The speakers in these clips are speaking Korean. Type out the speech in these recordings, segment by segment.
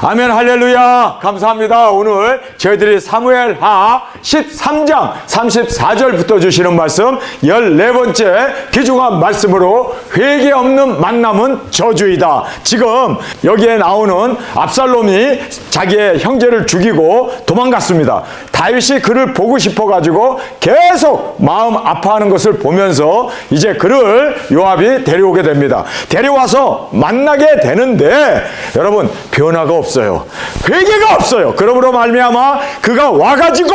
아멘, 할렐루야. 감사합니다. 오늘 저희들이 사무엘하 13장 34절부터 주시는 말씀 14번째 귀중한 말씀으로 회개 없는 만남은 저주이다. 지금 여기에 나오는 압살롬이 자기의 형제를 죽이고 도망갔습니다. 다윗이 그를 보고 싶어가지고 계속 마음 아파하는 것을 보면서 이제 그를 요압이 데려오게 됩니다. 데려와서 만나게 되는데 여러분, 변화가 없어요. 회개가 없어요. 그러므로 말미암아 그가 와가지고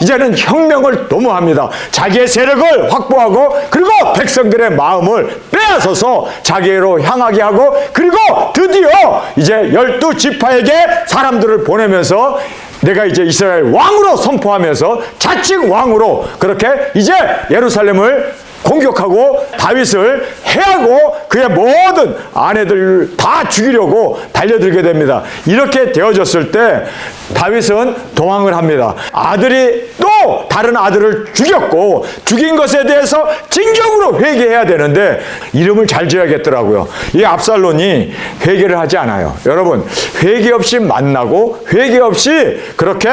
이제는 혁명을 도모합니다. 자기의 세력을 확보하고 그리고 백성들의 마음을 빼앗아서 자기로 향하게 하고 그리고 드디어 이제 12지파에게 사람들을 보내면서 내가 이제 이스라엘 왕으로 선포하면서 자칭 왕으로 그렇게 이제 예루살렘을 공격하고 다윗을 해하고 그의 모든 아내들 다 죽이려고 달려들게 됩니다. 이렇게 되어졌을 때 다윗은 도망을 합니다. 아들이 또 다른 아들을 죽였고 죽인 것에 대해서 진정으로 회개해야 되는데 이름을 잘 지어야겠더라고요. 이 압살롬이 회개를 하지 않아요. 여러분, 회개 없이 만나고 회개 없이 그렇게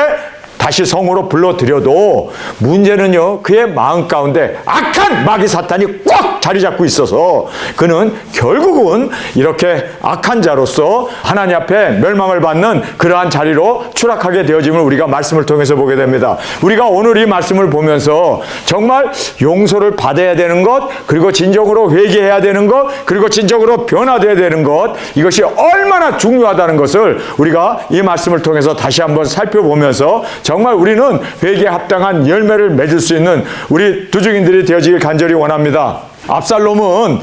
다시 성으로 불러들여도 문제는요, 그의 마음 가운데 악한 마귀 사탄이 꽉 자리 잡고 있어서 그는 결국은 이렇게 악한 자로서 하나님 앞에 멸망을 받는 그러한 자리로 추락하게 되어짐을 우리가 말씀을 통해서 보게 됩니다. 우리가 오늘 이 말씀을 보면서 정말 용서를 받아야 되는 것, 그리고 진정으로 회개해야 되는 것, 그리고 진정으로 변화되어야 되는 것, 이것이 얼마나 중요하다는 것을 우리가 이 말씀을 통해서 다시 한번 살펴보면서 정말 우리는 회개에 합당한 열매를 맺을 수 있는 우리 두중인들이 되어지길 간절히 원합니다. 압살롬은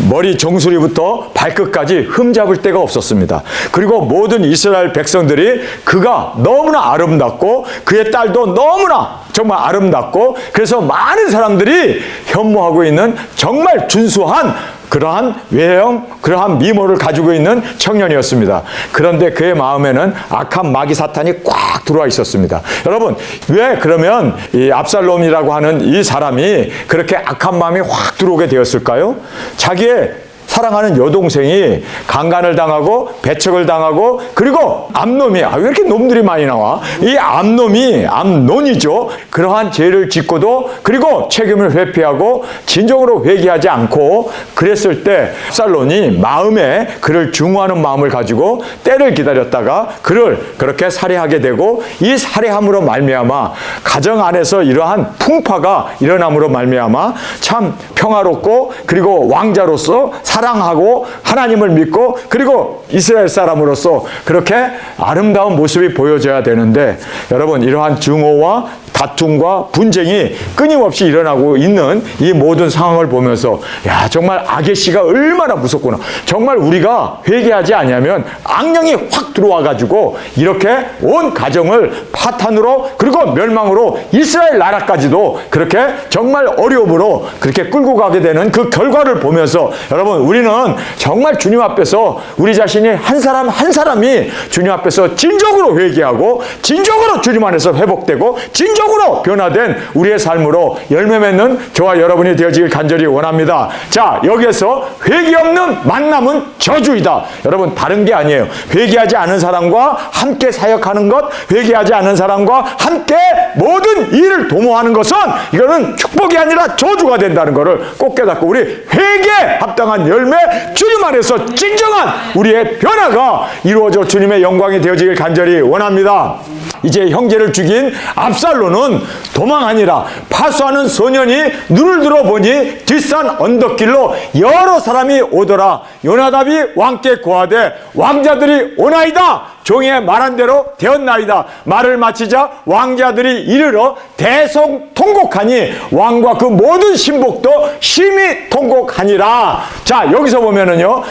머리 정수리부터 발끝까지 흠잡을 데가 없었습니다. 그리고 모든 이스라엘 백성들이 그가 너무나 아름답고 그의 딸도 너무나 정말 아름답고 그래서 많은 사람들이 혐오하고 있는 정말 준수한 그러한 외형, 그러한 미모를 가지고 있는 청년이었습니다. 그런데 그의 마음에는 악한 마귀 사탄이 꽉 들어와 있었습니다. 여러분, 왜 그러면 이 압살롬이라고 하는 이 사람이 그렇게 악한 마음이 확 들어오게 되었을까요? 자기의 사랑하는 여동생이 강간을 당하고 배척을 당하고 그리고 암놈이 왜 이렇게 놈들이 많이 나와? 이 암논이죠. 그러한 죄를 짓고도 그리고 책임을 회피하고 진정으로 회개하지 않고 그랬을 때 압살롬이 마음에 그를 증오하는 마음을 가지고 때를 기다렸다가 그를 그렇게 살해하게 되고 이 살해함으로 말미암아 가정 안에서 이러한 풍파가 일어남으로 말미암아 참 평화롭고 그리고 왕자로서 사랑하고 하나님을 믿고 그리고 이스라엘 사람으로서 그렇게 아름다운 모습이 보여져야 되는데 여러분, 이러한 증오와 다툼과 분쟁이 끊임없이 일어나고 있는 이 모든 상황을 보면서 야, 정말 악의 씨가 얼마나 무섭구나. 정말 우리가 회개하지 않으면 악령이 확 들어와 가지고 이렇게 온 가정을 파탄으로 그리고 멸망으로 이스라엘 나라까지도 그렇게 정말 어려움으로 그렇게 끌고 가게 되는 그 결과를 보면서 여러분, 우리는 정말 주님 앞에서 우리 자신이 한 사람 한 사람이 주님 앞에서 진정으로 회개하고 진정으로 주님 안에서 회복되고 진정으로 변화된 우리의 삶으로 열매 맺는 저와 여러분이 되어지길 간절히 원합니다. 자, 여기에서 회개 없는 만남은 저주이다. 여러분, 다른 게 아니에요. 회개하지 않은 사람과 함께 사역하는 것, 회개하지 않은 사람과 함께 모든 일을 도모하는 것은 이거는 축복이 아니라 저주가 된다는 것을 꼭 깨닫고 우리 회개에 합당한 열매, 주님 안에서 진정한 우리의 변화가 이루어져 주님의 영광이 되어지길 간절히 원합니다. 이제 형제를 죽인 압살롬은 도망 아니라 파수하는 소년이 눈을 들어보니 뒷산 언덕길로 여러 사람이 오더라. 요나답이 왕께 고하되 왕자들이 오나이다. 종의 말한 대로 되었나이다. 말을 마치자 왕자들이 이르러 대성통곡하니 왕과 그 모든 신복도 심히 통곡하니라. 자, 여기서 보면은요,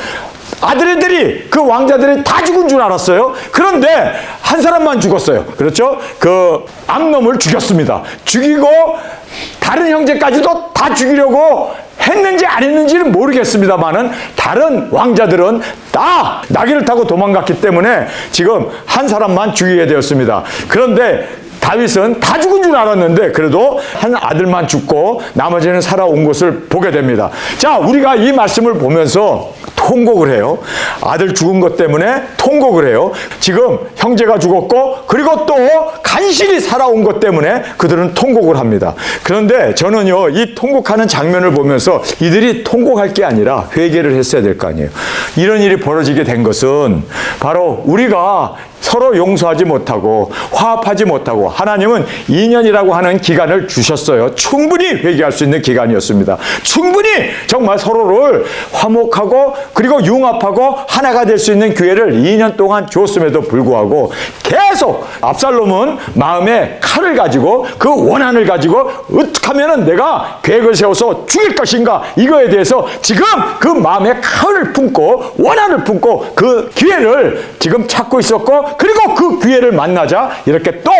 아들들이 그 왕자들이 다 죽은 줄 알았어요. 그런데 한 사람만 죽었어요. 그렇죠? 그 암놈을 죽였습니다. 죽이고 다른 형제까지도 다 죽이려고 했는지 안 했는지는 모르겠습니다만은 다른 왕자들은 다 나귀를 타고 도망갔기 때문에 지금 한 사람만 죽이게 되었습니다. 그런데 다윗은 다 죽은 줄 알았는데 그래도 한 아들만 죽고 나머지는 살아온 것을 보게 됩니다. 자, 우리가 이 말씀을 보면서 통곡을 해요. 아들 죽은 것 때문에 통곡을 해요. 지금 형제가 죽었고 그리고 또 간신히 살아온 것 때문에 그들은 통곡을 합니다. 그런데 저는요, 이 통곡하는 장면을 보면서 이들이 통곡할 게 아니라 회개를 했어야 될 거 아니에요. 이런 일이 벌어지게 된 것은 바로 우리가 서로 용서하지 못하고 화합하지 못하고, 하나님은 2년이라고 하는 기간을 주셨어요. 충분히 회개할 수 있는 기간이었습니다. 충분히 정말 서로를 화목하고 그리고 융합하고 하나가 될 수 있는 기회를 2년 동안 줬음에도 불구하고 계속 압살롬은 마음에 칼을 가지고 그 원한을 가지고 어떻게 하면 내가 계획을 세워서 죽일 것인가, 이거에 대해서 지금 그 마음에 칼을 품고 원한을 품고 그 기회를 지금 찾고 있었고, 그리고 그 기회를 만나자 이렇게 또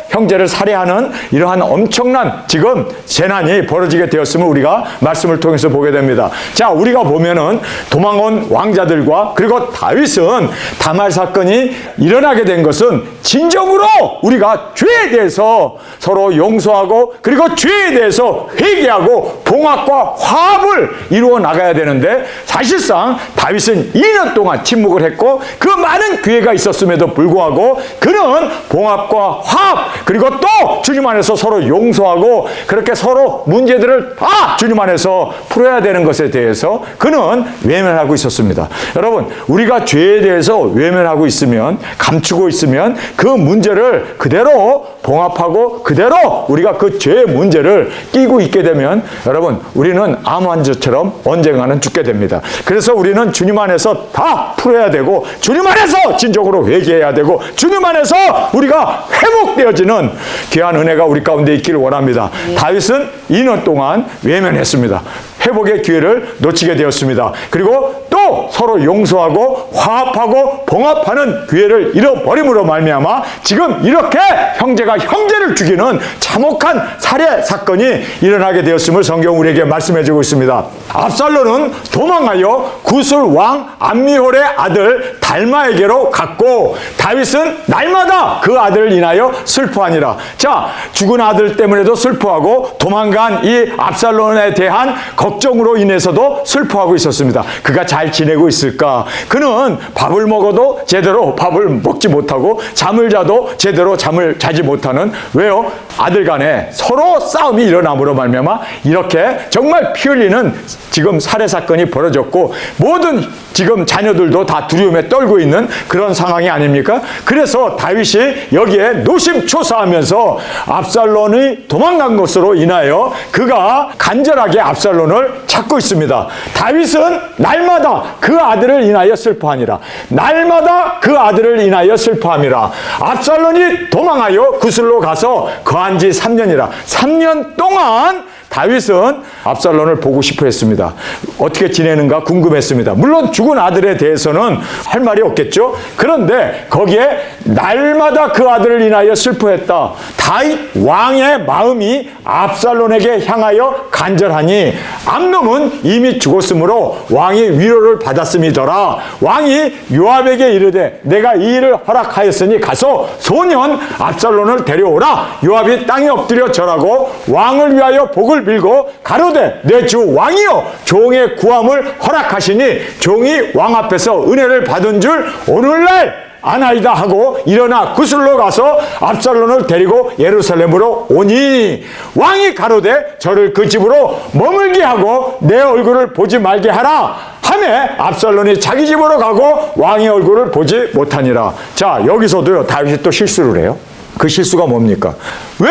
형제를 살해하는 이러한 엄청난 지금 재난이 벌어지게 되었음을 우리가 말씀을 통해서 보게 됩니다. 자, 우리가 보면은 도망온 왕자들과 그리고 다윗은 다말 사건이 일어나게 된 것은 진정으로 우리가 죄에 대해서 서로 용서하고 그리고 죄에 대해서 회개하고 봉합과 화합을 이루어 나가야 되는데, 사실상 다윗은 2년 동안 침묵을 했고 그 많은 기회가 있었음에도 불구하고 그는 봉합과 화합 그리고 또 주님 안에서 서로 용서하고 그렇게 서로 문제들을 다 주님 안에서 풀어야 되는 것에 대해서 그는 외면하고 있었습니다. 여러분, 우리가 죄에 대해서 외면하고 있으면, 감추고 있으면 그 문제를 그대로 봉합하고 그대로 우리가 그 죄의 문제를 끼고 있게 되면 여러분, 우리는 암 환자처럼 언젠가는 죽게 됩니다. 그래서 우리는 주님 안에서 다 풀어야 되고 주님 안에서 진정으로 회개해야 되고 주님 안에서 우리가 회복되어지는 귀한 은혜가 우리 가운데 있기를 원합니다. 다윗은 2년 동안 외면했습니다. 회복의 기회를 놓치게 되었습니다. 그리고 또 서로 용서하고 화합하고 봉합하는 기회를 잃어버림으로 말미암아 지금 이렇게 형제가 형제를 죽이는 참혹한 살해 사건이 일어나게 되었음을 성경 우리에게 말씀해주고 있습니다. 압살롬은 도망하여 구술 왕 암미홀의 아들 달마에게로 갔고 다윗은 날마다 그 아들을 인하여 슬퍼하니라. 자, 죽은 아들 때문에도 슬퍼하고 도망간 이 압살롬에 대한 걱정으로 인해서도 슬퍼하고 있었습니다. 그가 잘 지내고 있을까? 그는 밥을 먹어도 제대로 밥을 먹지 못하고 잠을 자도 제대로 잠을 자지 못하는, 왜요? 아들 간에 서로 싸움이 일어남으로 말미암아 이렇게 정말 피 흘리는 지금 살해 사건이 벌어졌고 모든 지금 자녀들도 다 두려움에 떨고 있는 그런 상황이 아닙니까? 그래서 다윗이 여기에 노심초사하면서 압살롬이 도망간 것으로 인하여 그가 간절하게 압살롬을 찾고 있습니다. 다윗은 날마다 그 아들을 인하여 슬퍼하니라. 날마다 그 아들을 인하여 슬퍼함이라. 압살롬이 도망하여 구슬로 가서 거한 지 3년이라. 3년 동안 다윗은 압살롬을 보고 싶어 했습니다. 어떻게 지내는가 궁금했습니다. 물론 죽은 아들에 대해서는 할 말이 없겠죠. 그런데 거기에 날마다 그 아들을 인하여 슬퍼했다. 다윗 왕의 마음이 압살롬에게 향하여 간절하니 암논은 이미 죽었으므로 왕이 위로를 받았음이더라. 왕이 요압에게 이르되 내가 이 일을 허락하였으니 가서 소년 압살롬을 데려오라. 요압이 땅에 엎드려 절하고 왕을 위하여 복을 빌고 가로되 내 주 왕이여 종의 구함을 허락하시니 종이 왕 앞에서 은혜를 받은 줄 오늘날 아나이다 하고 일어나 구슬로 가서 압살롬을 데리고 예루살렘으로 오니 왕이 가로되 저를 그 집으로 머물게 하고 내 얼굴을 보지 말게 하라 하매 압살롬이 자기 집으로 가고 왕의 얼굴을 보지 못하니라. 자, 여기서도요 다윗이 또 실수를 해요. 그 실수가 뭡니까? 왜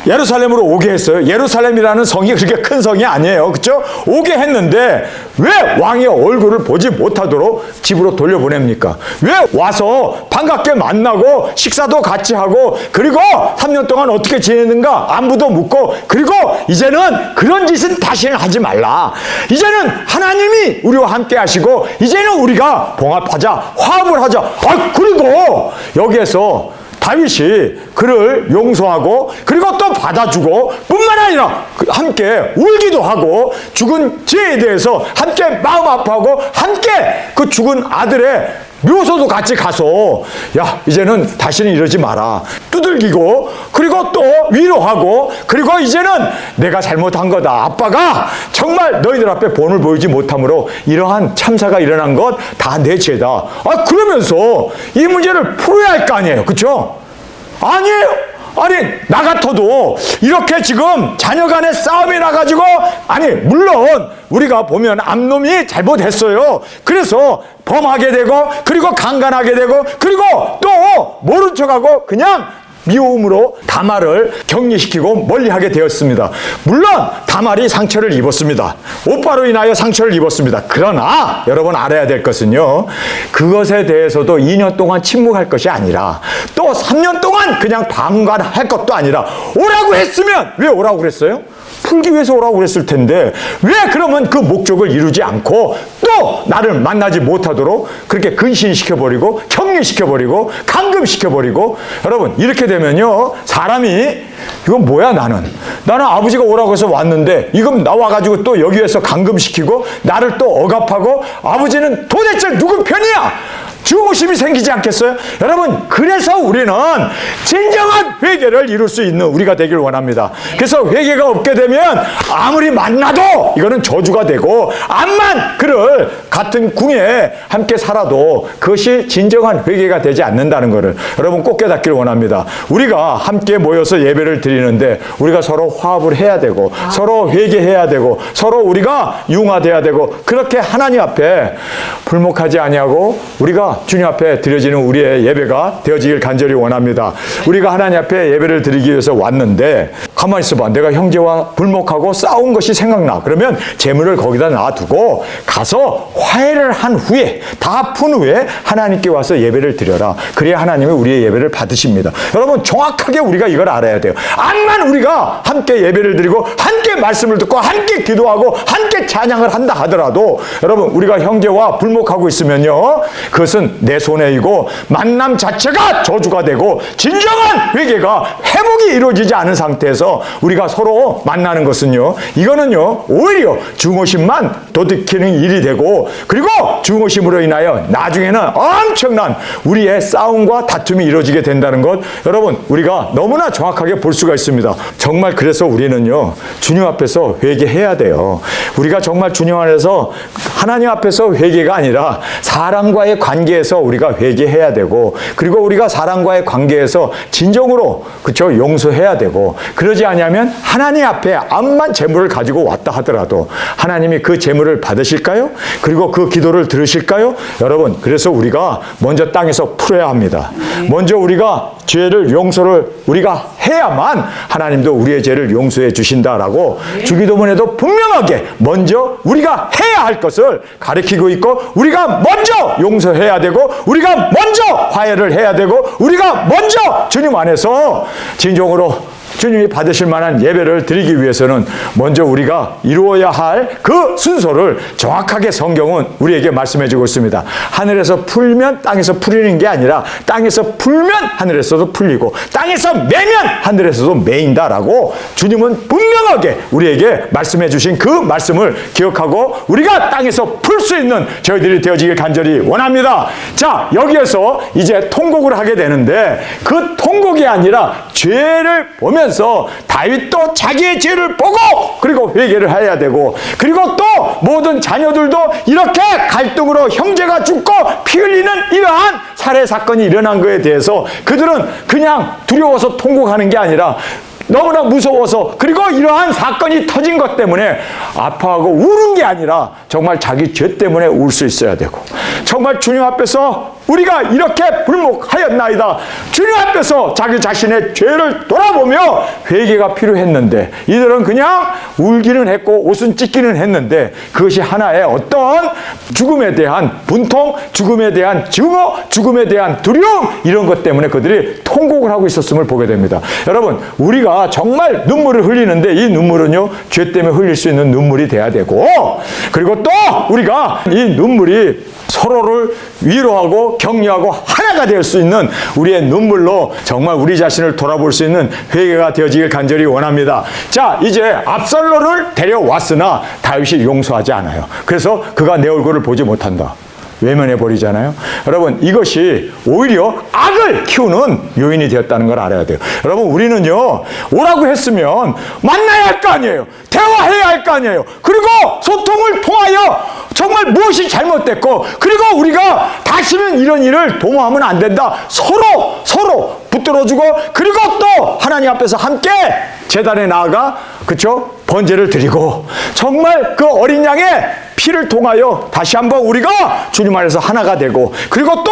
예루살렘으로 오게 했어요? 예루살렘이라는 성이 그렇게 큰 성이 아니에요. 그렇죠? 오게 했는데 왜 왕의 얼굴을 보지 못하도록 집으로 돌려보냅니까? 왜 와서 반갑게 만나고 식사도 같이 하고 그리고 3년 동안 어떻게 지냈는가 안부도 묻고 그리고 이제는 그런 짓은 다시는 하지 말라. 이제는 하나님이 우리와 함께 하시고 이제는 우리가 봉합하자, 화합을 하자. 그리고 여기에서 다윗이 그를 용서하고 그리고 또 받아주고 뿐만 아니라 함께 울기도 하고 죽은 죄에 대해서 함께 마음 아파하고 함께 그 죽은 아들의 묘소도 같이 가서 야 이제는 다시는 이러지 마라 두들기고 그리고 또 위로하고 그리고 이제는 내가 잘못한 거다. 아빠가 정말 너희들 앞에 본을 보이지 못함으로 이러한 참사가 일어난 것 다 내 죄다. 그러면서 이 문제를 풀어야 할 거 아니에요. 그렇죠? 아니에요. 아니 나 같아도 이렇게 지금 자녀 간의 싸움이 나가지고 물론 우리가 보면 암놈이 잘못했어요. 그래서 범하게 되고 그리고 강간하게 되고 그리고 또 모른 척하고 그냥 미움으로 다말을 격리시키고 멀리하게 되었습니다. 물론 다말이 상처를 입었습니다. 오빠로 인하여 상처를 입었습니다. 그러나 여러분 알아야 될 것은요, 그것에 대해서도 2년 동안 침묵할 것이 아니라 또 3년 동안 그냥 방관할 것도 아니라 오라고 했으면 왜 오라고 그랬어요? 풀기 위해서 오라고 그랬을 텐데 왜 그러면 그 목적을 이루지 않고 또 나를 만나지 못하도록 그렇게 근신시켜버리고 격리시켜버리고 감금시켜버리고. 여러분 이렇게 되면요 사람이 이건 뭐야 나는 아버지가 오라고 해서 왔는데 이건 나와가지고 또 여기에서 감금시키고 나를 또 억압하고 아버지는 도대체 누구 편이야? 증오심이 생기지 않겠어요? 여러분 그래서 우리는 진정한 회개를 이룰 수 있는 우리가 되길 원합니다. 그래서 회개가 없게 되면 아무리 만나도 이거는 저주가 되고 암만 그를 같은 궁에 함께 살아도 그것이 진정한 회개가 되지 않는다는 것을 여러분 꼭 깨닫기를 원합니다. 우리가 함께 모여서 예배를 드리는데 우리가 서로 화합을 해야 되고 서로 회개해야 되고 서로 우리가 융화돼야 되고 그렇게 하나님 앞에 불목하지 아니하고 우리가 주님 앞에 드려지는 우리의 예배가 되어지길 간절히 원합니다. 우리가 하나님 앞에 예배를 드리기 위해서 왔는데 가만히 있어봐. 내가 형제와 불목하고 싸운 것이 생각나. 그러면 재물을 거기다 놔두고 가서 화해를 한 후에 다 푼 후에 하나님께 와서 예배를 드려라. 그래야 하나님이 우리의 예배를 받으십니다. 여러분 정확하게 우리가 이걸 알아야 돼요. 암만 우리가 함께 예배를 드리고 함께 말씀을 듣고 함께 기도하고 함께 찬양을 한다 하더라도 여러분 우리가 형제와 불목하고 있으면요 그것은 내 손해이고 만남 자체가 저주가 되고 진정한 회개가 회복이 이루어지지 않은 상태에서 우리가 서로 만나는 것은요 이거는요 오히려 증오심만 도드키는 일이 되고 그리고 증오심으로 인하여 나중에는 엄청난 우리의 싸움과 다툼이 이루어지게 된다는 것 여러분 우리가 너무나 정확하게 볼 수가 있습니다. 정말 그래서 우리는요 주님 앞에서 회개해야 돼요. 우리가 정말 주님 안에서 하나님 앞에서 회개가 아니라 사람과의 관계에서 우리가 회개해야 되고 그리고 우리가 사람과의 관계에서 진정으로 그렇죠 용서해야 되고 그러지 않으면 하나님 앞에 암만 재물을 가지고 왔다 하더라도 하나님이 그 재물을 받으실까요? 그리고 그 기도를 들으실까요? 여러분 그래서 우리가 먼저 땅에서 풀어야 합니다. 먼저 우리가 죄를 용서를 우리가 해야만 하나님도 우리의 죄를 용서해 주신다라고 주기도문에도 분명하게 먼저 우리가 해야 할 것을 가르치고 있고 우리가 먼저 용서해야 되고 우리가 먼저 화해를 해야 되고 우리가 먼저 주님 안에서 진정으로 주님이 받으실 만한 예배를 드리기 위해서는 먼저 우리가 이루어야 할 그 순서를 정확하게 성경은 우리에게 말씀해 주고 있습니다. 하늘에서 풀면 땅에서 풀리는 게 아니라 땅에서 풀면 하늘에서도 풀리고 땅에서 매면 하늘에서도 매인다라고 주님은 분명하게 우리에게 말씀해 주신 그 말씀을 기억하고 우리가 땅에서 풀 수 있는 저희들이 되어지길 간절히 원합니다. 자 여기에서 이제 통곡을 하게 되는데 그 통곡이 아니라 죄를 보면서 다윗도 자기의 죄를 보고 그리고 회개를 해야 되고 그리고 또 모든 자녀들도 이렇게 갈등으로 형제가 죽고 피 흘리는 이러한 살해 사건이 일어난 것에 대해서 그들은 그냥 두려워서 통곡하는 게 아니라 너무나 무서워서 그리고 이러한 사건이 터진 것 때문에 아파하고 우는 게 아니라 정말 자기 죄 때문에 울 수 있어야 되고 정말 주님 앞에서 우리가 이렇게 불목하였나이다. 주님 앞에서 자기 자신의 죄를 돌아보며 회개가 필요했는데 이들은 그냥 울기는 했고 옷은 찢기는 했는데 그것이 하나의 어떤 죽음에 대한 분통, 죽음에 대한 증오, 죽음에 대한 두려움 이런 것 때문에 그들이 통곡을 하고 있었음을 보게 됩니다. 여러분 우리가 정말 눈물을 흘리는데 이 눈물은요 죄 때문에 흘릴 수 있는 눈물이 돼야 되고 그리고 또 우리가 이 눈물이 서로를 위로하고 격려하고 하나가 될 수 있는 우리의 눈물로 정말 우리 자신을 돌아볼 수 있는 회개가 되어지길 간절히 원합니다. 자 이제 압살롬을 데려왔으나 다윗이 용서하지 않아요. 그래서 그가 내 얼굴을 보지 못한다. 외면해 버리잖아요. 여러분, 이것이 오히려 악을 키우는 요인이 되었다는 걸 알아야 돼요. 여러분, 우리는요, 오라고 했으면 만나야 할 거 아니에요. 대화해야 할 거 아니에요. 그리고 소통을 통하여 정말 무엇이 잘못됐고, 그리고 우리가 다시는 이런 일을 도모하면 안 된다. 서로 붙들어주고, 그리고 또 하나님 앞에서 함께 제단에 나아가, 그쵸? 번제를 드리고, 정말 그 어린 양의 피를 통하여 다시 한번 우리가 주님 안에서 하나가 되고, 그리고 또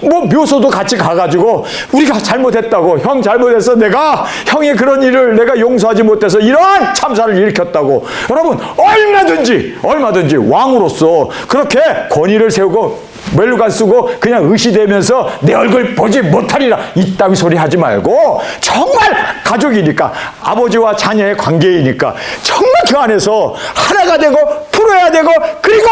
뭐 묘소도 같이 가가지고 우리가 잘못했다고, 형 잘못해서 내가 형이 그런 일을 내가 용서하지 못해서 이러한 참사를 일으켰다고, 여러분 얼마든지 왕으로서 그렇게 권위를 세우고 멜루간 쓰고 그냥 의시되면서 내 얼굴 보지 못하리라 이따위 소리 하지 말고, 정말 가족이니까, 아버지와 자녀의 관계이니까 정말 그 안에서 하나가 되고 풀어야 되고, 그리고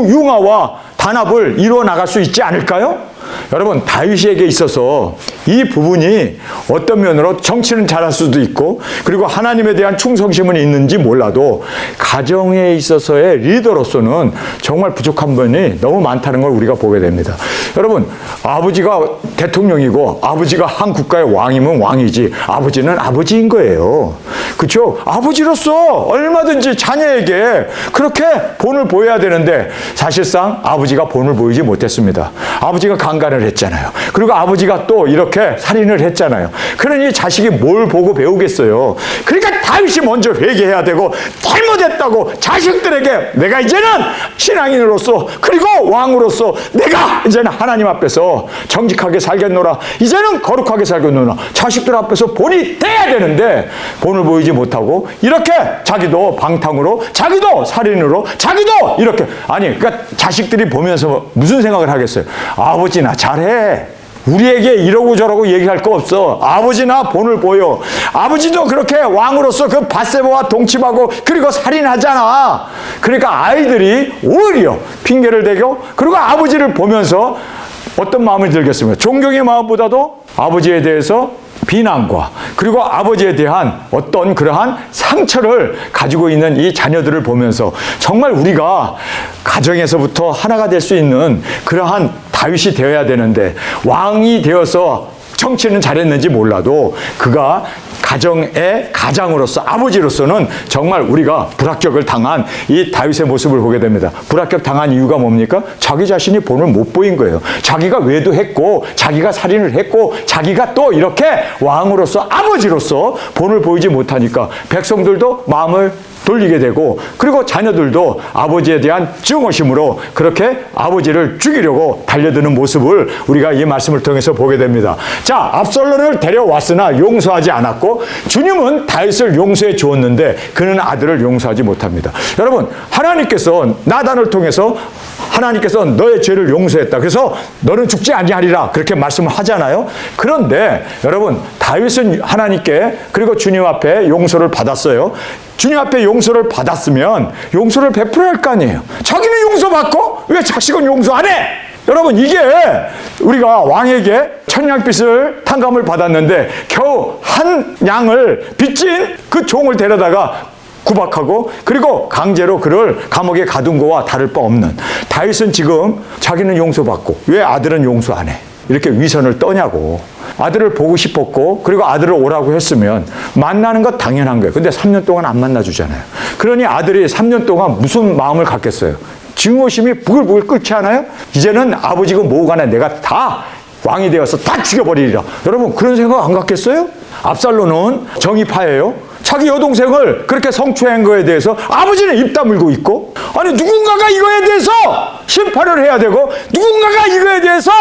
융화와 단합을 이루어 나갈 수 있지 않을까요? 여러분, 다윗에게 있어서 이 부분이 어떤 면으로 정치는 잘할 수도 있고, 그리고 하나님에 대한 충성심은 있는지 몰라도 가정에 있어서의 리더로서는 정말 부족한 부분이 너무 많다는 걸 우리가 보게 됩니다. 여러분, 아버지가 대통령이고 아버지가 한 국가의 왕이면 왕이지, 아버지는 아버지인 거예요. 그렇죠? 아버지로서 얼마든지 자녀에게 그렇게 본을 보여야 되는데, 사실상 아버지가 본을 보이지 못했습니다. 아버지가 강간을 했잖아요. 그리고 아버지가 또 이렇게 살인을 했잖아요. 그러니 자식이 뭘 보고 배우겠어요. 그러니까 다윗이 먼저 회개해야 되고, 잘못했다고 자식들에게 내가 이제는 신앙인으로서 그리고 왕으로서 내가 이제는 하나님 앞에서 정직하게 살겠노라, 이제는 거룩하게 살겠노라, 자식들 앞에서 본이 돼야 되는데 본을 보이지 못하고 이렇게 자기도 방탕으로, 자기도 살인으로, 자기도 이렇게, 아니 그러니까 자식들이 보면서 무슨 생각을 하겠어요? 아버지나 잘해, 우리에게 이러고 저러고 얘기할 거 없어, 아버지나 본을 보여, 아버지도 그렇게 왕으로서 그 밧세바와 동침하고 그리고 살인하잖아. 그러니까 아이들이 오히려 핑계를 대고, 그리고 아버지를 보면서 어떤 마음이 들겠습니까? 존경의 마음보다도 아버지에 대해서 비난과, 그리고 아버지에 대한 어떤 그러한 상처를 가지고 있는 이 자녀들을 보면서 정말 우리가 가정에서부터 하나가 될 수 있는 그러한 다윗이 되어야 되는데, 왕이 되어서 정치는 잘했는지 몰라도 그가 가정의 가장으로서, 아버지로서는 정말 우리가 불합격을 당한 이 다윗의 모습을 보게 됩니다. 불합격 당한 이유가 뭡니까? 자기 자신이 본을 못 보인 거예요. 자기가 외도했고, 자기가 살인을 했고, 자기가 또 이렇게 왕으로서, 아버지로서 본을 보이지 못하니까 백성들도 마음을 돌리게 되고, 그리고 자녀들도 아버지에 대한 증오심으로 그렇게 아버지를 죽이려고 달려드는 모습을 우리가 이 말씀을 통해서 보게 됩니다. 자, 압살롬을 데려왔으나 용서하지 않았고, 주님은 다윗을 용서해 주었는데 그는 아들을 용서하지 못합니다. 여러분, 하나님께서 나단을 통해서 하나님께서 너의 죄를 용서했다, 그래서 너는 죽지 아니하리라, 그렇게 말씀을 하잖아요. 그런데 여러분, 다윗은 하나님께 그리고 주님 앞에 용서를 받았어요. 주님 앞에 용서를 받았으면 용서를 베풀어야 할 거 아니에요. 자기는 용서받고 왜 자식은 용서 안 해? 여러분, 이게 우리가 왕에게 천냥빚을 탕감을 받았는데 겨우 한 양을 빚진 그 종을 데려다가 구박하고, 그리고 강제로 그를 감옥에 가둔 거와 다를 바 없는, 다윗은 지금 자기는 용서받고 왜 아들은 용서 안 해? 이렇게 위선을 떠냐고. 아들을 보고 싶었고, 그리고 아들을 오라고 했으면 만나는 것 당연한 거예요. 근데 3년 동안 안 만나주잖아요. 그러니 아들이 3년 동안 무슨 마음을 갖겠어요? 증오심이 부글부글 끓지 않아요? 이제는 아버지가 뭐가 나, 내가 다 왕이 되어서 다 죽여버리리라. 여러분, 그런 생각 안 갖겠어요? 압살롬은 정의파예요. 자기 여동생을 그렇게 성추행한 거에 대해서 아버지는 입 다물고 있고, 아니 누군가가 이거에 대해서 심판을 해야 되고, 누군가가 이거에 대해서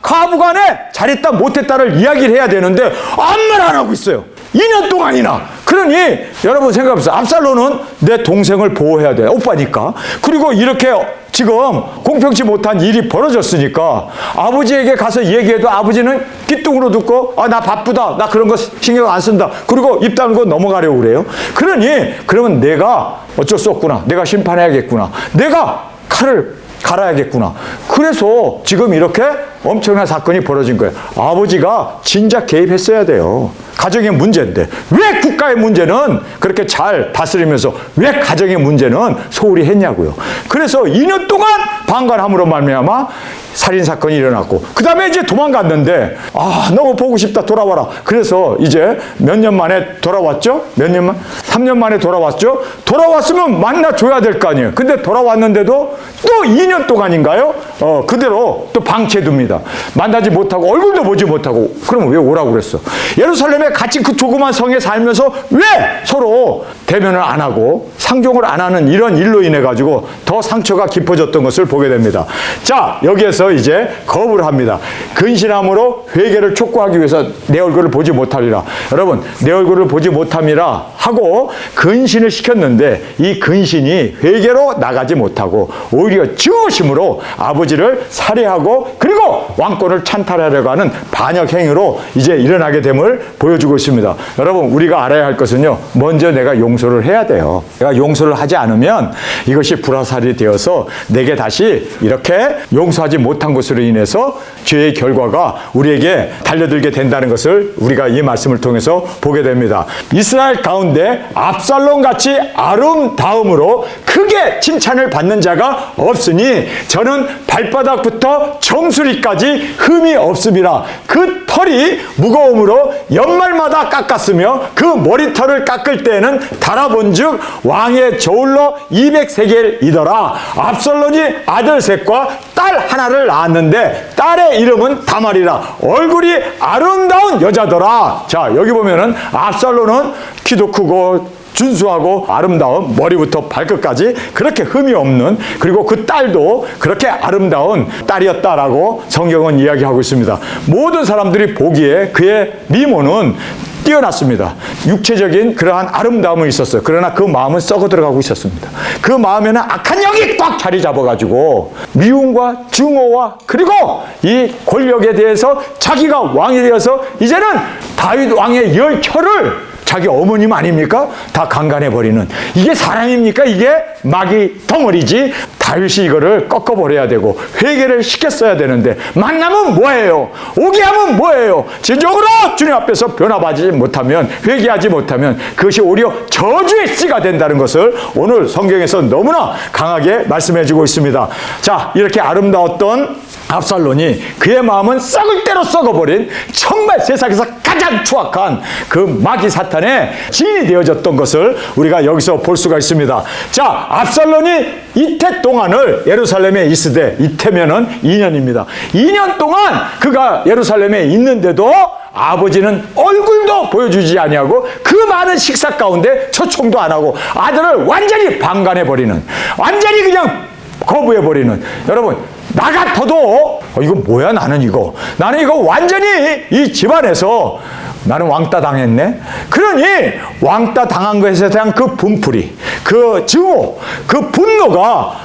가부간에 잘했다 못했다를 이야기를 해야 되는데 아무 말 안 하고 있어요. 2년 동안이나. 그러니 여러분 생각해보세요. 압살롬은 내 동생을 보호해야 돼, 오빠니까. 그리고 이렇게 지금 공평치 못한 일이 벌어졌으니까 아버지에게 가서 얘기해도 아버지는 귓등으로 듣고, 아, 나 바쁘다, 나 그런 거 신경 안 쓴다, 그리고 입 다물고 넘어가려고 그래요. 그러면 내가 어쩔 수 없구나, 내가 심판해야겠구나, 내가 칼을 갈아야겠구나. 그래서 지금 이렇게 엄청난 사건이 벌어진 거예요. 아버지가 진작 개입했어야 돼요. 가정의 문제인데 왜 국가의 문제는 그렇게 잘 다스리면서 왜 가정의 문제는 소홀히 했냐고요. 그래서 2년 동안 방관함으로 말미암아 살인사건이 일어났고 그 다음에 이제 도망갔는데 너무 보고 싶다 돌아와라. 그래서 이제 몇 년 만에 돌아왔죠? 몇 년 만? 3년 만에 돌아왔죠? 돌아왔으면 만나줘야 될 거 아니에요. 근데 돌아왔는데도 또 2년 동안인가요? 그대로 또 방치해둡니다. 만나지 못하고 얼굴도 보지 못하고. 그러면 왜 오라고 그랬어? 예루살렘에 같이 그 조그만 성에 살면서 왜 서로 대면을 안 하고 상종을 안 하는 이런 일로 인해 가지고 더 상처가 깊어졌던 것을 보게 됩니다. 자, 여기에서 이제 거부를 합니다. 근신함으로 회개를 촉구하기 위해서 내 얼굴을 보지 못하리라. 여러분, 내 얼굴을 보지 못함이라 하고 근신을 시켰는데 이 근신이 회개로 나가지 못하고 오히려 증오심으로 아버지를 살해하고 그리고 왕권을 찬탈하려고 하는 반역 행위로 이제 일어나게 됨을 보여주고 있습니다. 여러분, 우리가 알아야 할 것은요, 먼저 내가 용서를 해야 돼요. 내가 용서를 하지 않으면 이것이 불화살이 되어서 내게 다시 이렇게 용서하지 못한 것으로 인해서 죄의 결과가 우리에게 달려들게 된다는 것을 우리가 이 말씀을 통해서 보게 됩니다. 이스라엘 가운데 압살롬 같이 아름다움으로 크게 칭찬을 받는 자가 없으니 저는 발바닥부터 정수리까지 흠이 없음이라. 그 털이 무거움으로 연말마다 깎았으며 그 머리털을 깎을 때에는 달아본즉 왕의 저울로 200세겔이더라. 압살롬이 아들 셋과 딸 하나를 낳았는데 딸의 이름은 다말이라. 얼굴이 아름다운 여자더라. 자, 여기 보면은 압살롬은 키도 크고 준수하고 아름다운 머리부터 발끝까지 그렇게 흠이 없는, 그리고 그 딸도 그렇게 아름다운 딸이었다라고 성경은 이야기하고 있습니다. 모든 사람들이 보기에 그의 미모는 뛰어났습니다. 육체적인 그러한 아름다움은 있었어요. 그러나 그 마음은 썩어 들어가고 있었습니다. 그 마음에는 악한 영이 꽉 자리 잡아가지고 미움과 증오와 그리고 이 권력에 대해서 자기가 왕이 되어서 이제는 다윗 왕의 열 혀를 자기 어머님 아닙니까? 다 강간해버리는, 이게 사람입니까? 이게 마귀 덩어리지. 다윗이 이거를 꺾어버려야 되고 회개를 시켰어야 되는데 만나면 뭐예요? 오게 하면 뭐예요? 진정으로 주님 앞에서 변화받지 못하면, 회개하지 못하면 그것이 오히려 저주의 씨가 된다는 것을 오늘 성경에서 너무나 강하게 말씀해주고 있습니다. 자, 이렇게 아름다웠던 압살롬이 그의 마음은 썩을 대로 썩어버린 정말 세상에서 가장 추악한 그 마귀 사탄의 지인이 되어졌던 것을 우리가 여기서 볼 수가 있습니다. 자, 압살롬이 이태 동안을 예루살렘에 있으되, 이태면은 2년입니다. 2년 동안 그가 예루살렘에 있는데도 아버지는 얼굴도 보여주지 아니하고 그 많은 식사 가운데 초청도 안 하고 아들을 완전히 방관해버리는, 완전히 그냥 거부해버리는. 여러분, 나 같아도 이거 뭐야, 나는 이거 완전히 이 집안에서 나는 왕따 당했네. 그러니 왕따 당한 것에 대한 그 분풀이, 그 증오, 그 분노가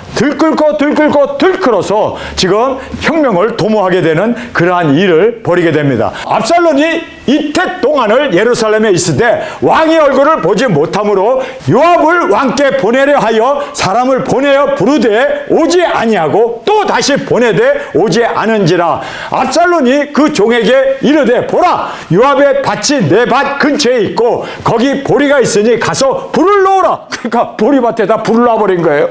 들끓어서 지금 혁명을 도모하게 되는 그러한 일을 벌이게 됩니다. 압살롬이 이태 동안을 예루살렘에 있으되 왕의 얼굴을 보지 못함으로 요압을 왕께 보내려 하여 사람을 보내어 부르되 오지 아니하고 또 다시 보내되 오지 않은지라. 압살롬이 그 종에게 이르되 보라, 요압의 밭이 내 밭 근처에 있고 거기 보리가 있으니 가서 불을 놓으라. 그러니까 보리밭에다 불을 놔버린 거예요.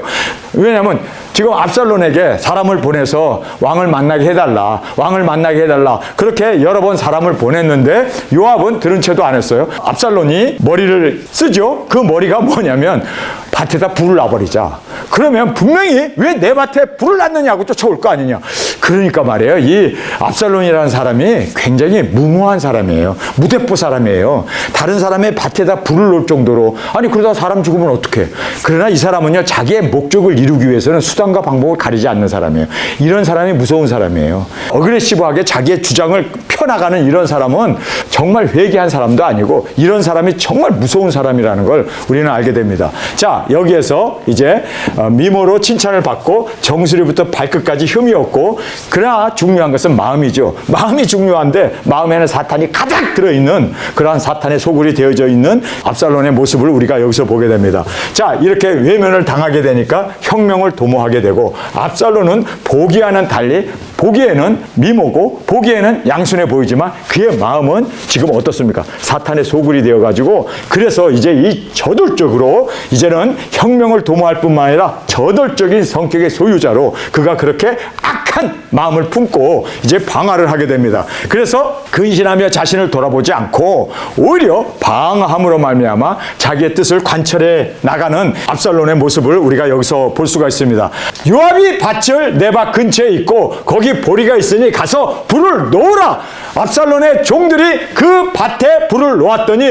왜냐하면 지금 압살롬에게 사람을 보내서 왕을 만나게 해달라, 왕을 만나게 해달라, 그렇게 여러 번 사람을 보냈는데 요압은 들은 채도 안 했어요. 압살롬이 머리를 쓰죠. 그 머리가 뭐냐면 밭에다 불을 놔버리자. 그러면 분명히 왜 내 밭에 불을 놨느냐고 쫓아올 거 아니냐. 그러니까 말이에요, 이 압살롬이라는 사람이 굉장히 무모한 사람이에요. 무대포 사람이에요. 다른 사람의 밭에다 불을 놓을 정도로. 아니, 그러다 사람 죽으면 어떡해. 그러나 이 사람은요, 자기의 목적을 이루기 위해서는 수단과 방법을 가리지 않는 사람이에요. 이런 사람이 무서운 사람이에요. 어그레시브하게 자기의 주장을 펴나가는 이런 사람은 정말 회개한 사람도 아니고 이런 사람이 정말 무서운 사람이라는 걸 우리는 알게 됩니다. 자, 여기에서 이제 미모로 칭찬을 받고 정수리부터 발끝까지 흠이 없고, 그러나 중요한 것은 마음이죠. 마음이 중요한데 마음에는 사탄이 가득 들어있는 그러한 사탄의 소굴이 되어져 있는 압살롬의 모습을 우리가 여기서 보게 됩니다. 자, 이렇게 외면을 당하게 되니까 혁명을 도모하게 되고 압살롬은 보기와는 달리 보기에는 미모고 보기에는 양순해 보이지만 그의 마음은 지금 어떻습니까? 사탄의 소굴이 되어가지고 그래서 이제 이 저돌적으로 이제는 혁명을 도모할 뿐만 아니라 저돌적인 성격의 소유자로 그가 그렇게 악한 마음을 품고 이제 방화를 하게 됩니다. 그래서 근신하며 자신을 돌아보지 않고 오히려 방화함으로 말미암아 자기의 뜻을 관철해 나가는 압살롬의 모습을 우리가 여기서 볼 수가 있습니다. 요압이 밭을 내 밭 근처에 있고 거기 보리가 있으니 가서 불을 놓으라. 압살롬의 종들이 그 밭에 불을 놓았더니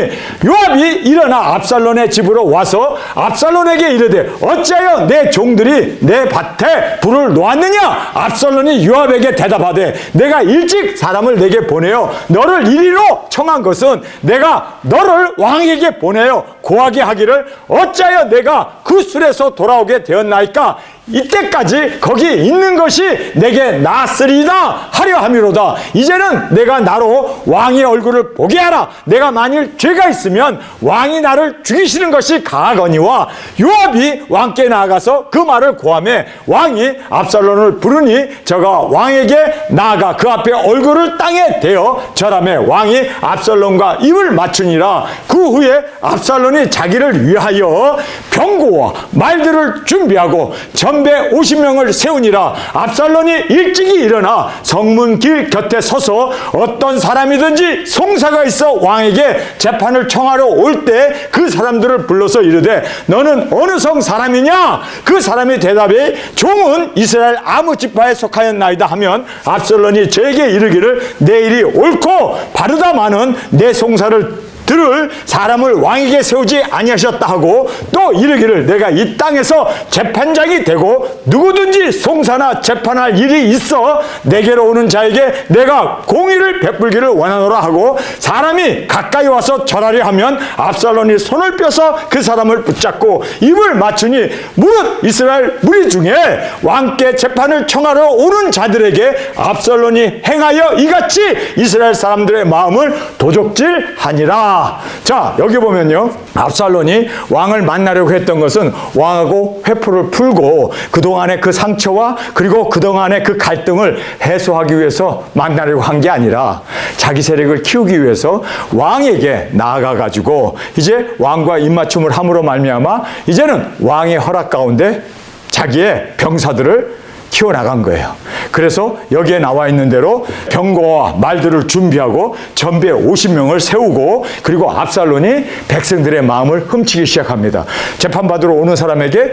요압이 일어나 압살롬의 집으로 와서 압살롬에게 이르되 어찌하여 내 종들이 내 밭에 불을 놓았느냐? 압살롬이 요압에게 대답하되 내가 일찍 사람을 내게 보내어 너를 이리로 청한 것은 내가 너를 왕에게 보내어 고하게 하기를 어찌하여 내가 그 술에서 돌아오게 되었나이까? 이때까지 거기 있는 것이 내게 낫으리다 하려 함이로다. 이제는 내가 나로 왕의 얼굴을 보게 하라. 내가 만일 죄가 있으면 왕이 나를 죽이시는 것이 가하거니와 요압이 왕께 나아가서 그 말을 고하매 왕이 압살롬을 부르니 저가 왕에게 나아가 그 앞에 얼굴을 땅에 대어 절하매 왕이 압살롬과 입을 맞추니라. 그 후에 압살롬이 자기를 위하여 병거와 말들을 준비하고 전배 50명을 세우니라. 압살롬이 일찍이 일어나 성문 길 곁에 서서 어떤 사람이든지 송사가 있어 왕에게 재판을 청하러 올 때 그 사람들을 불러서 이르되 너는 어느 성 사람이냐? 그 사람이 대답해 종은 이스라엘 아무 지파에 속하였나이다 하면 압살롬이 저에게 이르기를 내 일이 옳고 바르다마는 내 송사를 들을 사람을 왕에게 세우지 아니하셨다 하고 또 이르기를 내가 이 땅에서 재판장이 되고 누구든지 송사나 재판할 일이 있어 내게로 오는 자에게 내가 공의를 베풀기를 원하노라 하고 사람이 가까이 와서 절하려 하면 압살롬이 손을 펴서 그 사람을 붙잡고 입을 맞추니 무릇 이스라엘 무리 중에 왕께 재판을 청하러 오는 자들에게 압살롬이 행하여 이같이 이스라엘 사람들의 마음을 도적질하니라. 자, 여기 보면요, 압살롬이 왕을 만나려고 했던 것은 왕하고 회포를 풀고 그동안의 그 상처와 그리고 그동안의 그 갈등을 해소하기 위해서 만나려고 한 게 아니라 자기 세력을 키우기 위해서 왕에게 나아가 가지고 이제 왕과 입맞춤을 함으로 말미암아 이제는 왕의 허락 가운데 자기의 병사들을 키워나간 거예요. 그래서 여기에 나와 있는 대로 병거와 말들을 준비하고 전배 50명을 세우고 그리고 압살롬이 백성들의 마음을 훔치기 시작합니다. 재판받으러 오는 사람에게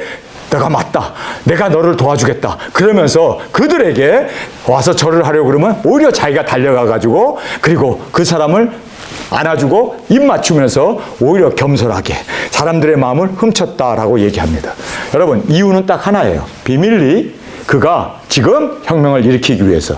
내가 맞다. 내가 너를 도와주겠다. 그러면서 그들에게 와서 절을 하려고 그러면 오히려 자기가 달려가 가지고 그리고 그 사람을 안아주고 입 맞추면서 오히려 겸손하게 사람들의 마음을 훔쳤다라고 얘기합니다. 여러분, 이유는 딱 하나예요. 비밀리 그가 지금 혁명을 일으키기 위해서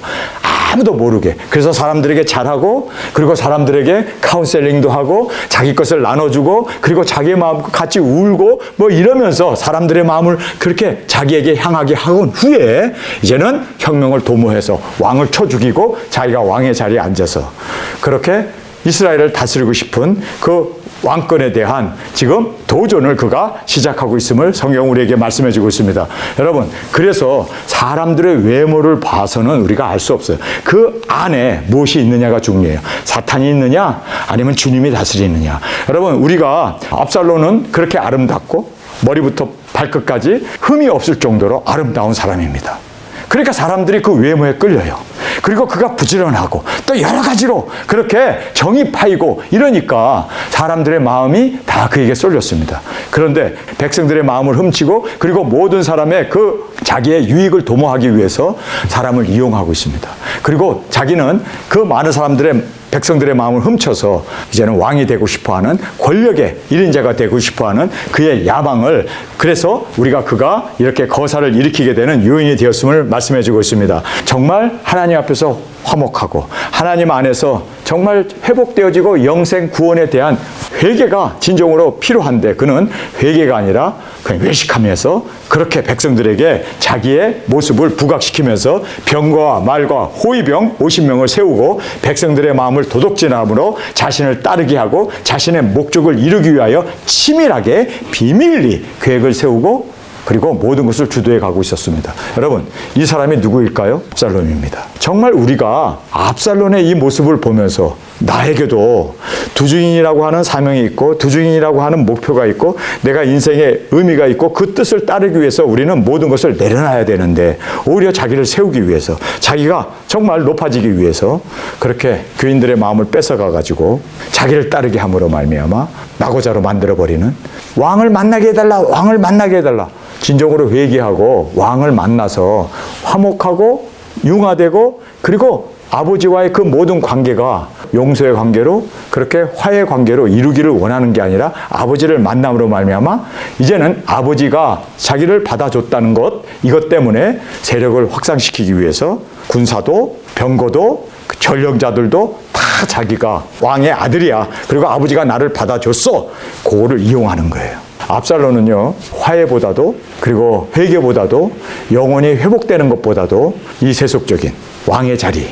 아무도 모르게 그래서 사람들에게 잘하고 그리고 사람들에게 카운셀링도 하고 자기 것을 나눠주고 그리고 자기의 마음과 같이 울고 뭐 이러면서 사람들의 마음을 그렇게 자기에게 향하게 하고 후에 이제는 혁명을 도모해서 왕을 쳐 죽이고 자기가 왕의 자리에 앉아서 그렇게 이스라엘을 다스리고 싶은 그 왕권에 대한 지금 도전을 그가 시작하고 있음을 성경 우리에게 말씀해 주고 있습니다. 여러분, 그래서 사람들의 외모를 봐서는 우리가 알 수 없어요. 그 안에 무엇이 있느냐가 중요해요. 사탄이 있느냐 아니면 주님이 다스리느냐. 여러분, 우리가 압살롬은 그렇게 아름답고 머리부터 발끝까지 흠이 없을 정도로 아름다운 사람입니다. 그러니까 사람들이 그 외모에 끌려요. 그리고 그가 부지런하고 또 여러 가지로 그렇게 정이 파이고 이러니까 사람들의 마음이 다 그에게 쏠렸습니다. 그런데 백성들의 마음을 훔치고 그리고 모든 사람의 그 자기의 유익을 도모하기 위해서 사람을 이용하고 있습니다. 그리고 자기는 그 많은 사람들의 백성들의 마음을 훔쳐서 이제는 왕이 되고 싶어하는 권력의 1인자가 되고 싶어하는 그의 야망을 그래서 우리가 그가 이렇게 거사를 일으키게 되는 요인이 되었음을 말씀해 주고 있습니다. 정말 하나님 앞에서 화목하고 하나님 안에서 정말 회복되어지고 영생 구원에 대한 회개가 진정으로 필요한데 그는 회개가 아니라 그냥 외식하면서 그렇게 백성들에게 자기의 모습을 부각시키면서 병과 말과 호위병 50명을 세우고 백성들의 마음을 도둑질함으로 자신을 따르게 하고 자신의 목적을 이루기 위하여 치밀하게 비밀리 계획을 세우고 그리고 모든 것을 주도해 가고 있었습니다. 여러분, 이 사람이 누구일까요? 압살롬입니다. 정말 우리가 압살롬의 이 모습을 보면서 나에게도 두주인이라고 하는 사명이 있고 두주인이라고 하는 목표가 있고 내가 인생에 의미가 있고 그 뜻을 따르기 위해서 우리는 모든 것을 내려놔야 되는데 오히려 자기를 세우기 위해서 자기가 정말 높아지기 위해서 그렇게 교인들의 마음을 뺏어가 가지고 자기를 따르게 함으로 말미암아 낙오자로 만들어버리는 왕을 만나게 해달라, 왕을 만나게 해달라. 진정으로 회개하고 왕을 만나서 화목하고 융화되고 그리고 아버지와의 그 모든 관계가 용서의 관계로 그렇게 화해의 관계로 이루기를 원하는 게 아니라 아버지를 만남으로 말미암아 이제는 아버지가 자기를 받아줬다는 것, 이것 때문에 세력을 확산시키기 위해서 군사도 병거도 전령자들도 다 자기가 왕의 아들이야, 그리고 아버지가 나를 받아줬어, 그거를 이용하는 거예요. 압살롬은요, 화해보다도 그리고 회개보다도 영혼이 회복되는 것보다도 이 세속적인 왕의 자리,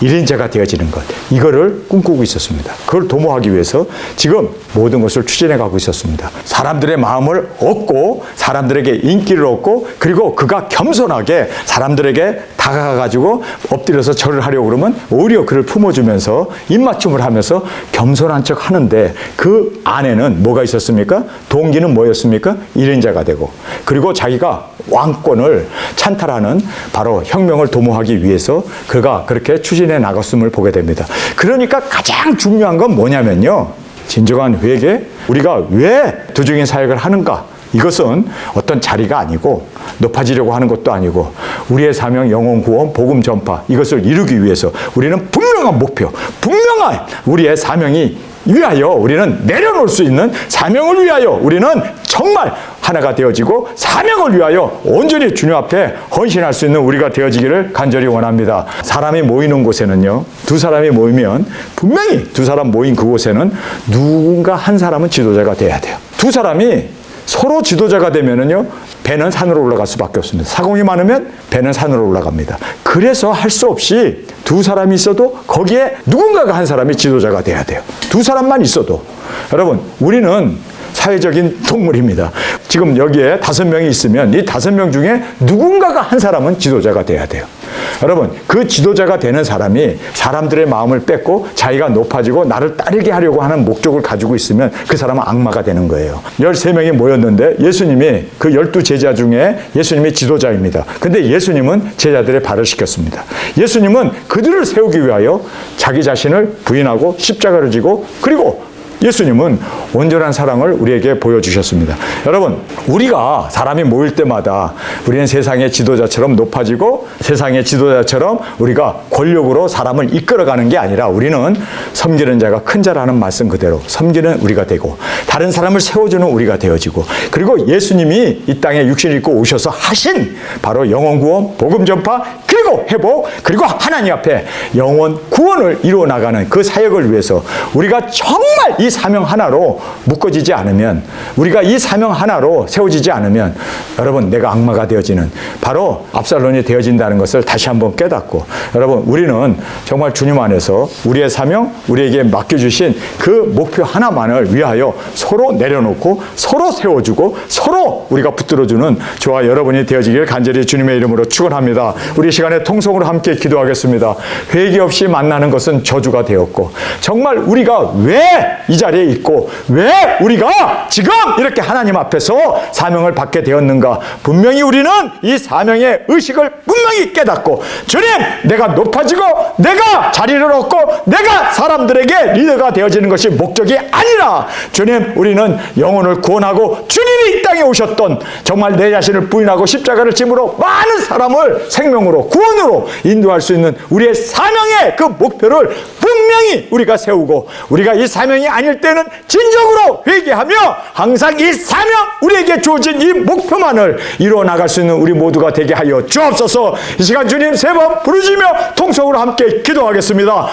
1인자가 되어지는 것, 이거를 꿈꾸고 있었습니다. 그걸 도모하기 위해서 지금 모든 것을 추진해 가고 있었습니다. 사람들의 마음을 얻고 사람들에게 인기를 얻고 그리고 그가 겸손하게 사람들에게 다가가가지고 엎드려서 절을 하려고 그러면 오히려 그를 품어주면서 입맞춤을 하면서 겸손한 척 하는데 그 안에는 뭐가 있었습니까? 동기는 뭐였습니까? 1인자가 되고 그리고 자기가 왕권을 찬탈하는 바로 혁명을 도모하기 위해서 그가 그렇게 추진해 나갔음을 보게 됩니다. 그러니까 가장 중요한 건 뭐냐면요, 진정한 회개, 우리가 왜 두중인 사역을 하는가, 이것은 어떤 자리가 아니고 높아지려고 하는 것도 아니고 우리의 사명, 영혼 구원, 복음 전파, 이것을 이루기 위해서 우리는 분명한 목표, 분명한 우리의 사명이 위하여 우리는 내려놓을 수 있는 사명을 위하여 우리는 정말 하나가 되어지고 사명을 위하여 온전히 주님 앞에 헌신할 수 있는 우리가 되어지기를 간절히 원합니다. 사람이 모이는 곳에는요, 두 사람이 모이면 분명히 두 사람 모인 그곳에는 누군가 한 사람은 지도자가 돼야 돼요. 두 사람이 서로 지도자가 되면은요, 배는 산으로 올라갈 수밖에 없습니다. 사공이 많으면 배는 산으로 올라갑니다. 그래서 할 수 없이 두 사람이 있어도 거기에 누군가가 한 사람이 지도자가 돼야 돼요. 두 사람만 있어도. 여러분, 우리는 사회적인 동물입니다. 지금 여기에 5명이 있으면 이 5명 중에 누군가가 한 사람은 지도자가 돼야 돼요. 여러분, 그 지도자가 되는 사람이 사람들의 마음을 뺏고 자기가 높아지고 나를 따르게 하려고 하는 목적을 가지고 있으면 그 사람은 악마가 되는 거예요. 13명이 모였는데 예수님이 그 12제자 중에 예수님이 지도자입니다. 근데 예수님은 제자들의 발을 씻겼습니다. 예수님은 그들을 세우기 위하여 자기 자신을 부인하고 십자가를 지고 그리고 예수님은 온전한 사랑을 우리에게 보여주셨습니다. 여러분, 우리가 사람이 모일 때마다 우리는 세상의 지도자처럼 높아지고 세상의 지도자처럼 우리가 권력으로 사람을 이끌어가는 게 아니라 우리는 섬기는 자가 큰 자라는 말씀 그대로 섬기는 우리가 되고 다른 사람을 세워주는 우리가 되어지고 그리고 예수님이 이 땅에 육신을 입고 오셔서 하신 바로 영혼 구원, 복음 전파, 그리고 회복, 그리고 하나님 앞에 영혼 구원을 이루어 나가는 그 사역을 위해서 우리가 정말 이 사명 하나로 묶어지지 않으면, 우리가 이 사명 하나로 세워지지 않으면 여러분, 내가 악마가 되어지는 바로 압살롬이 되어진다는 것을 다시 한번 깨닫고, 여러분, 우리는 정말 주님 안에서 우리의 사명, 우리에게 맡겨주신 그 목표 하나만을 위하여 서로 내려놓고 서로 세워주고 서로 우리가 붙들어주는 저와 여러분이 되어지길 간절히 주님의 이름으로 축원합니다. 우리 시간에 통성으로 함께 기도하겠습니다. 회개 없이 만나는 것은 저주가 되었고, 정말 우리가 왜 이 자리에 있고 왜 우리가 지금 이렇게 하나님 앞에서 사명을 받게 되었는가, 분명히 우리는 이 사명의 의식을 분명히 깨닫고, 주님, 내가 높아지고 내가 자리를 얻고 내가 사람들에게 리더가 되어지는 것이 목적이 아니라, 주님, 우리는 영혼을 구원하고 주님이 이 땅에 오셨던 정말 내 자신을 부인하고 십자가를 짐으로 많은 사람을 생명으로 구원으로 인도할 수 있는 우리의 사명의 그 목표를 분명히 우리가 세우고, 우리가 이 사명이 아닐 때는 진정으로 회개하며 항상 이 사명, 우리에게 주어진 이 목표만을 이루어 나갈 수 있는 우리 모두가 되게 하여 주옵소서. 이 시간 주님 3번 부르짖으며 통성으로 함께 기도하겠습니다.